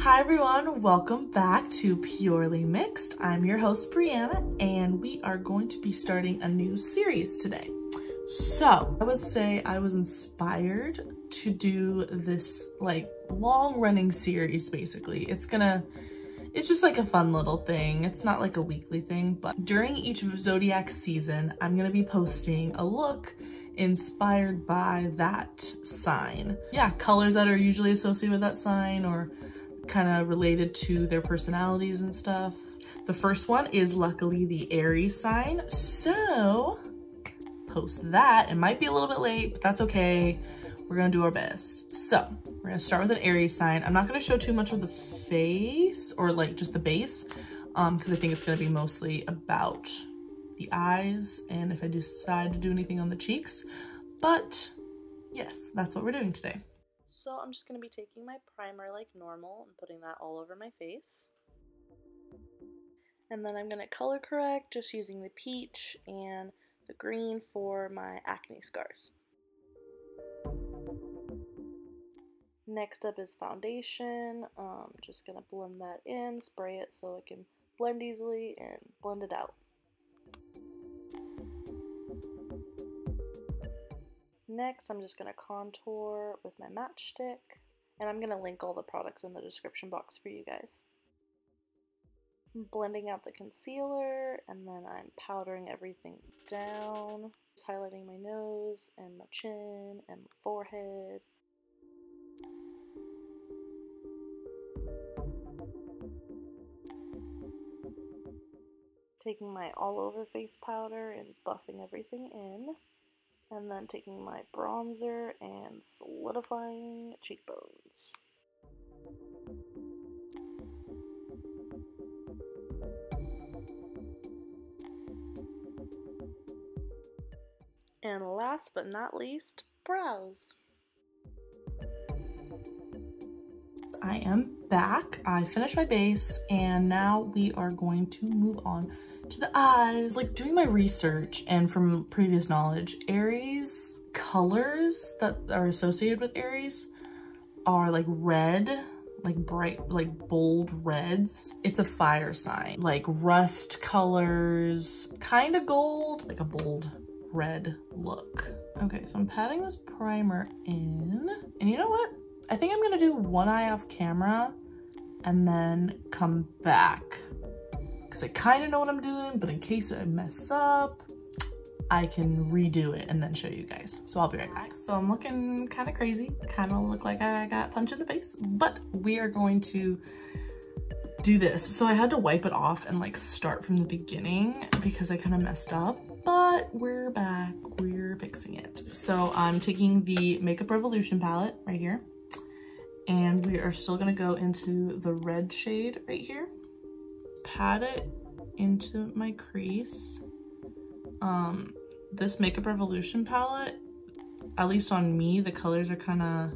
Hi everyone, welcome back to Purely Mixed. I'm your host Brianna and we are going to be starting a new series today. So I would say I was inspired to do this like long running series basically. It's just like a fun little thing. It's not like a weekly thing, but during each Zodiac season, I'm gonna be posting a look inspired by that sign. Yeah, colors that are usually associated with that sign or kind of related to their personalities and stuff. The first one is luckily the Aries sign, so post that. It might be a little bit late, but that's okay. We're gonna do our best. So we're gonna start with an Aries sign. I'm not gonna show too much of the face or like just the base because I think it's gonna be mostly about the eyes and if I decide to do anything on the cheeks. But yes, that's what we're doing today. So I'm just going to be taking my primer like normal and putting that all over my face. And then I'm going to color correct just using the peach and the green for my acne scars. Next up is foundation. Just going to blend that in, spray it so it can blend easily and blend it out. Next, I'm just going to contour with my matchstick, and I'm going to link all the products in the description box for you guys. I'm blending out the concealer, and then I'm powdering everything down. Just highlighting my nose, and my chin, and my forehead. Taking my all-over face powder and buffing everything in. And then taking my bronzer and solidifying cheekbones. And last but not least, brows. I am back. I finished my base and now we are going to move on to the eyes. Like doing my research and from previous knowledge, Aries colors that are associated with Aries are like red, like bright, like bold reds. It's a fire sign, like rust colors, kind of gold, like a bold red look. Okay, so I'm patting this primer in, and you know what? I think I'm gonna do one eye off camera and then come back. Because I kind of know what I'm doing, but in case I mess up, I can redo it and then show you guys. So I'll be right back. So I'm looking kind of crazy, kind of look like I got punched in the face, but we are going to do this. So I had to wipe it off and like start from the beginning because I kind of messed up, but we're back, we're fixing it. So I'm taking the Makeup Revolution palette right here, and we are still gonna go into the red shade right here. Pat it into my crease. This Makeup Revolution palette, at least on me, the colors are kind of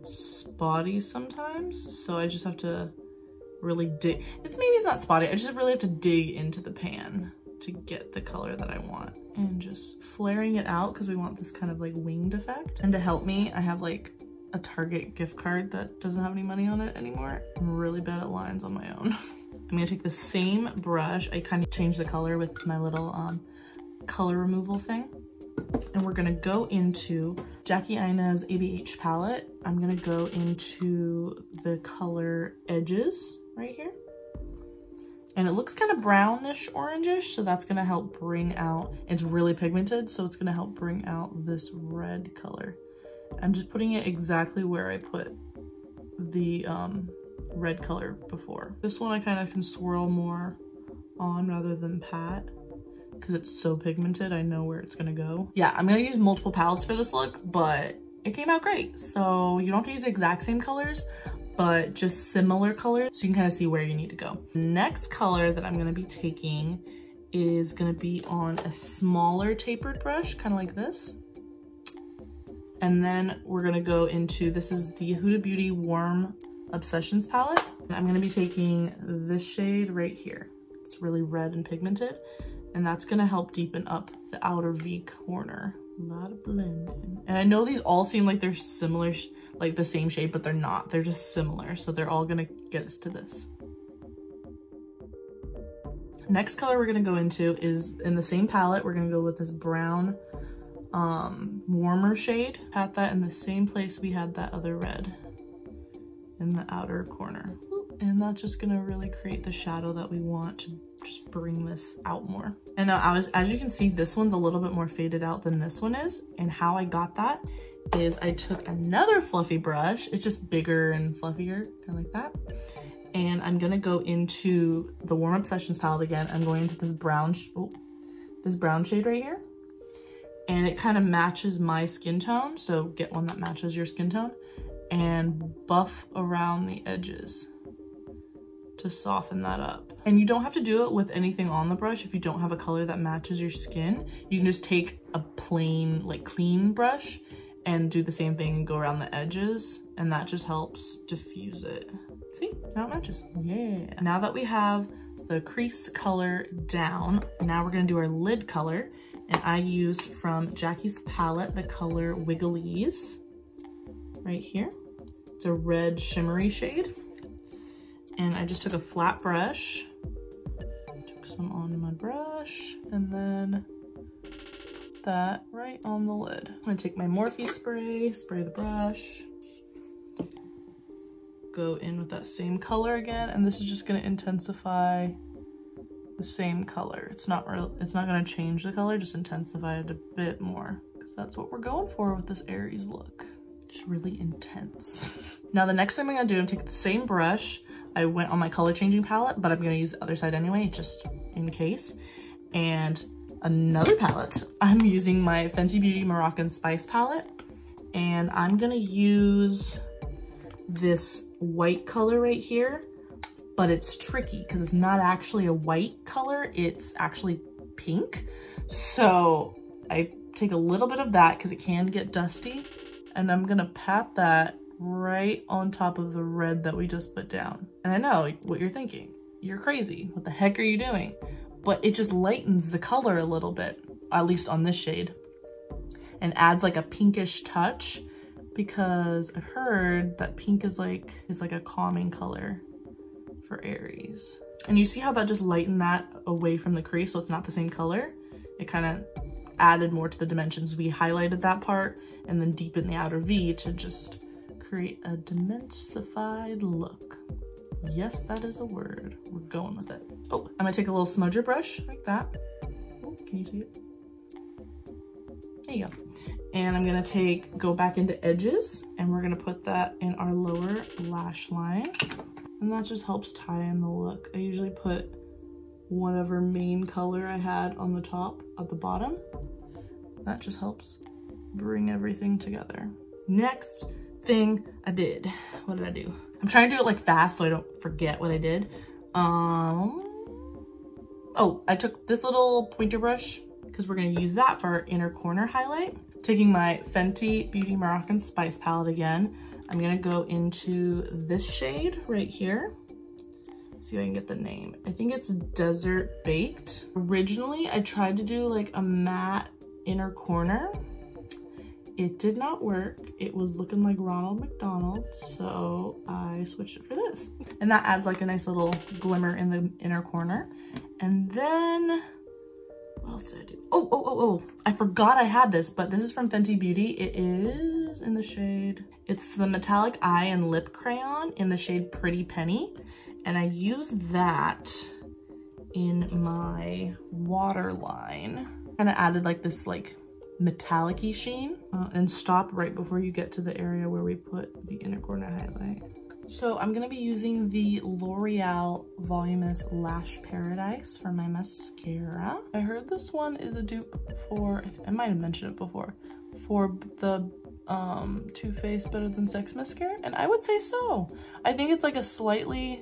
spotty sometimes, so I just have to really dig. Maybe it's not spotty, I just really have to dig into the pan to get the color that I want. And just flaring it out because we want this kind of like winged effect. And to help me, I have like a Target gift card that doesn't have any money on it anymore. I'm really bad at lines on my own. I'm gonna take the same brush. I kind of changed the color with my little color removal thing. And we're gonna go into Jackie Aina's ABH palette. I'm gonna go into the color Edges right here. And it looks kind of brownish orangish, so that's gonna help bring out, it's really pigmented, so it's gonna help bring out this red color. I'm just putting it exactly where I put the red color before. This one I kind of can swirl more on rather than pat because it's so pigmented. I know where it's gonna go. Yeah, I'm gonna use multiple palettes for this look, but it came out great. So you don't have to use the exact same colors, but just similar colors so you can kind of see where you need to go. Next color that I'm gonna be taking is gonna be on a smaller tapered brush, kind of like this. And then we're gonna go into, this is the Huda Beauty Warm Obsessions palette. And I'm gonna be taking this shade right here. It's really red and pigmented, and that's gonna help deepen up the outer V corner A lot of blending. And I know these all seem like they're similar, like the same shade, but they're not. They're just similar. So they're all gonna get us to this. Next color we're gonna go into is in the same palette. We're gonna go with this brown, warmer shade. Pat that in the same place we had that other red in the outer corner. And that's just gonna really create the shadow that we want to just bring this out more. And now as you can see, this one's a little bit more faded out than this one is. And how I got that is I took another fluffy brush. It's just bigger and fluffier, kind of like that. And I'm gonna go into the Warm Up Sessions palette again. I'm going into this brown shade right here. And it kind of matches my skin tone. So get one that matches your skin tone and buff around the edges to soften that up. And you don't have to do it with anything on the brush. If you don't have a color that matches your skin, you can just take a plain, like clean brush and do the same thing and go around the edges. And that just helps diffuse it. See, now it matches. Yeah. Now that we have the crease color down, now we're gonna do our lid color. And I used from Jackie's palette, the color Wigglies right here. It's a red shimmery shade. And I just took a flat brush, took some on my brush, and then put that right on the lid. I'm gonna take my Morphe spray, spray the brush, go in with that same color again, and this is just gonna intensify the same color. It's not gonna change the color, just intensify it a bit more, because that's what we're going for with this Aries look. Just really intense. Now the next thing I'm gonna do, I'm gonna take the same brush. I went on my color changing palette, but I'm gonna use the other side anyway, just in case. And another palette, I'm using my Fenty Beauty Moroccan Spice palette. And I'm gonna use this white color right here, but it's tricky because it's not actually a white color, it's actually pink. So I take a little bit of that because it can get dusty, and I'm gonna pat that right on top of the red that we just put down. And I know what you're thinking. You're crazy. What the heck are you doing? But it just lightens the color a little bit, at least on this shade, and adds like a pinkish touch, because I've heard that pink is like a calming color for Aries. And you see how that just lightened that away from the crease, so it's not the same color? It kind of added more to the dimensions. We highlighted that part and then deepened the outer V to just create a dimensified look. Yes, that is a word. We're going with it. Oh, I'm gonna take a little smudger brush like that. Oh, can you see it? There you go. And I'm gonna go back into edges, and we're gonna put that in our lower lash line. And that just helps tie in the look. I usually put whatever main color I had on the top at the bottom. That just helps bring everything together. Next thing I did. What did I do? I'm trying to do it like fast so I don't forget what I did. Oh, I took this little pointer brush because we're gonna use that for our inner corner highlight. Taking my Fenty Beauty Moroccan Spice palette again, I'm gonna go into this shade right here. See if I can get the name. I think it's Desert Baked. Originally, I tried to do like a matte inner corner. It did not work. It was looking like Ronald McDonald, so I switched it for this. And that adds like a nice little glimmer in the inner corner. And then, what else did I do? Oh, I forgot I had this, but this is from Fenty Beauty. It is in the shade, it's the Metallic Eye and Lip Crayon in the shade Pretty Penny. And I use that in my waterline. Kind of added like this like metallic-y sheen, and stop right before you get to the area where we put the inner corner highlight. So I'm gonna be using the L'Oreal Voluminous Lash Paradise for my mascara. I heard this one is a dupe for, I might have mentioned it before, for the Too Faced Better Than Sex mascara, and I would say so. I think it's like a slightly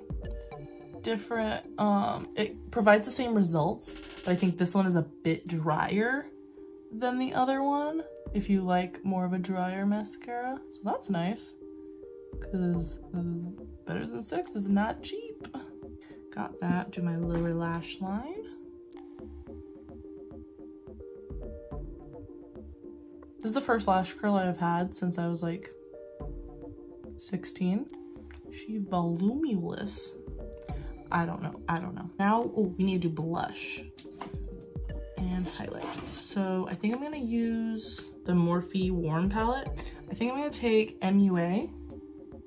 different, it provides the same results, but I think this one is a bit drier than the other one, if you like more of a drier mascara. So that's nice, because Better Than Sex is not cheap. Got that, do my lower lash line. This is the first lash curl I've had since I was like 16. She voluminous. I don't know. Now, oh, we need to do blush and highlight. So I think I'm gonna use the Morphe Warm palette. I think I'm gonna take MUA,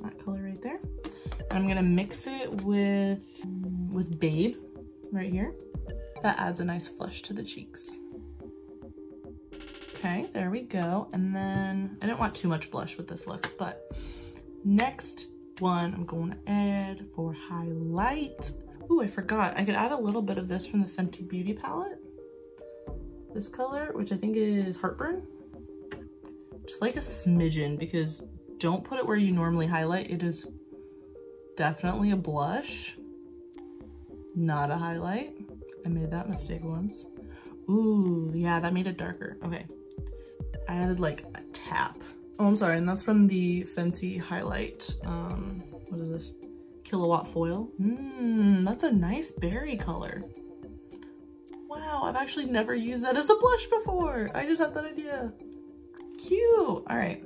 that color right there, and I'm gonna mix it with Babe right here. That adds a nice flush to the cheeks. Okay, there we go. And then I didn't want too much blush with this look, but next one I'm going to add for highlight. Ooh, I forgot. I could add a little bit of this from the Fenty Beauty palette. This color, which I think is Heartburn. Just like a smidgen, because don't put it where you normally highlight. It is definitely a blush, not a highlight. I made that mistake once. Ooh, yeah, that made it darker. Okay, I added like a tap. Oh, I'm sorry, and that's from the Fenty highlight. What is this? Kilowatt foil. That's a nice berry color. Wow, I've actually never used that as a blush before. I just had that idea. Cute. All right.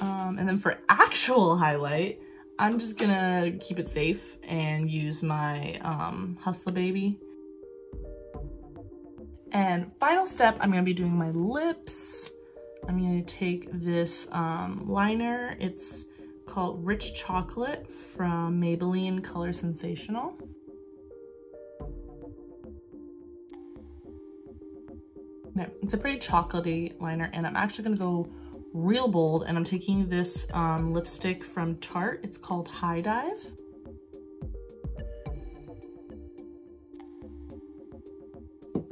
And then for actual highlight, I'm just gonna keep it safe and use my Hustler Baby. And final step, I'm gonna be doing my lips. I'm gonna take this liner. It's called Rich Chocolate from Maybelline Color Sensational. Okay, it's a pretty chocolatey liner, and I'm actually gonna go real bold, and I'm taking this lipstick from Tarte. It's called High Dive.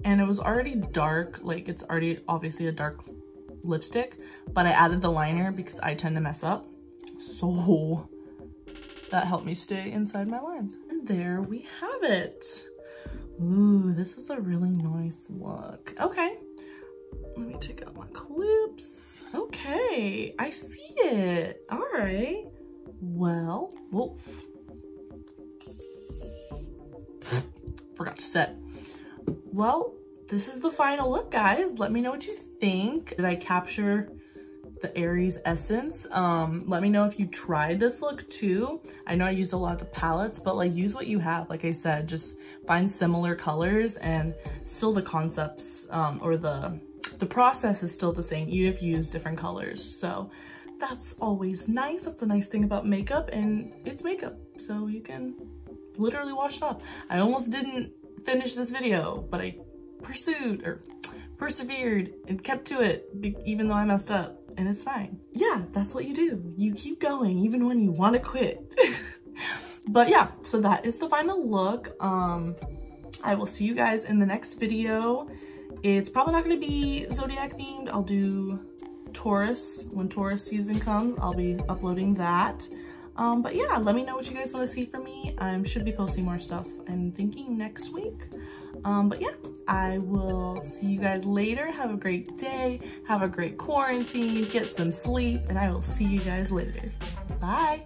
And it was already dark, like it's already obviously a dark lipstick, but I added the liner because I tend to mess up. So that helped me stay inside my lines. And there we have it. Ooh, this is a really nice look. Okay, let me take out my clips. Okay, I see it. All right, well, woof. Forgot to set. Well, this is the final look, guys. Let me know what you think. Did I capture the Aries essence? Let me know if you tried this look too. I know I used a lot of palettes, but like use what you have. Like I said, just find similar colors, and still the concepts or the process is still the same, even if you use different colors. So that's always nice. That's the nice thing about makeup, and it's makeup, so you can literally wash it off. I almost didn't finish this video, but I persevered and kept to it, even though I messed up, and it's fine. Yeah, that's what you do. You keep going even when you want to quit. But yeah, so that is the final look. I will see you guys in the next video. It's probably not going to be Zodiac themed. I'll do Taurus. When Taurus season comes, I'll be uploading that. But yeah, let me know what you guys want to see from me. I should be posting more stuff, I'm thinking next week. But yeah, I will see you guys later. Have a great day. Have a great quarantine. Get some sleep, and I will see you guys later. Bye.